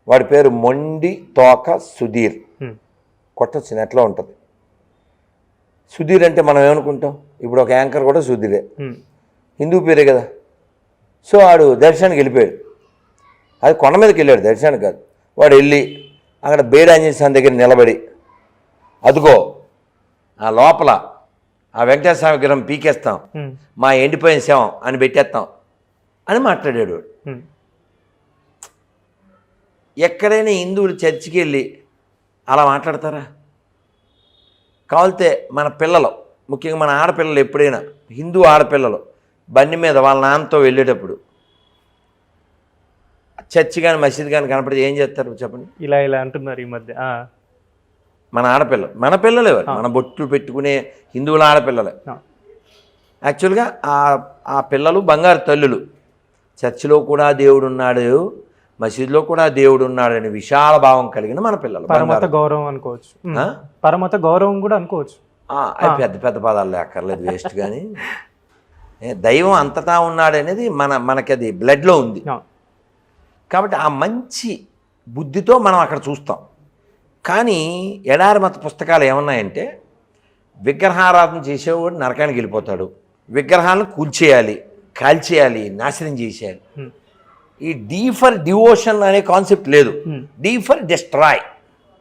వాడి పేరు మొండి తోక సుధీర్. కొట్టొచ్చు, నెట్లో ఉంటుంది. సుధీర్ అంటే మనం ఏమనుకుంటాం, ఇప్పుడు ఒక యాంకర్ కూడా సుధీరే, హిందూ పేరే కదా. సో వాడు దర్శనానికి వెళ్ళిపోయాడు. అది కొండ మీదకి వెళ్ళాడు, దర్శనానికి కాదు. వాడు వెళ్ళి అక్కడ బేడాంజనేయ స్వామి దగ్గర నిలబడి, అదుగో ఆ లోపల ఆ వెంకటేశ్వర స్వామి విగ్రహం పీకేస్తాం, మా ఎండిపోయిన శవం అని పెట్టేస్తాం అని మాట్లాడాడు వాడు. ఎక్కడైనా హిందువులు చర్చికి వెళ్ళి అలా మాట్లాడతారా? కావాలితే మన పిల్లలు, ముఖ్యంగా మన ఆడపిల్లలు, ఎప్పుడైనా హిందూ ఆడపిల్లలు బండి మీద వాళ్ళ నాన్నతో వెళ్ళేటప్పుడు చర్చి కానీ మసీద్ కానీ కనపడితే ఏం చేస్తారు చెప్పండి? ఇలా ఇలా అంటున్నారు ఈ మధ్య. మన ఆడపిల్లలు, మన పిల్లలే, మన బొట్లు పెట్టుకునే హిందువుల ఆడపిల్లలే. యాక్చువల్గా ఆ పిల్లలు బంగారు తల్లులు. చర్చిలో కూడా దేవుడు ఉన్నాడు, మసీదులో కూడా దేవుడు ఉన్నాడు అనే విశాల భావం కలిగిన మన పిల్లలు. పరమత గౌరవం అనుకోవచ్చు, పరమత గౌరవం కూడా అనుకోవచ్చు. అవి పెద్ద పెద్ద పదాలు అక్కర్లేదు, వేస్ట్. కానీ దైవం అంతటా ఉన్నాడు అనేది మనకి అది బ్లడ్లో ఉంది. కాబట్టి ఆ మంచి బుద్ధితో మనం అక్కడ చూస్తాం. కానీ ఎడారి మత పుస్తకాలు ఏమన్నాయంటే, విగ్రహారాధన చేసేవాడు నరకానికి వెళ్ళిపోతాడు, విగ్రహాలను కూల్చేయాలి, కాల్చేయాలి, నాశనం చేసేయాలి. ఈ డీ ఫర్ డివోషన్ అనే కాన్సెప్ట్ లేదు, డీ ఫర్ డిస్ట్రాయ్.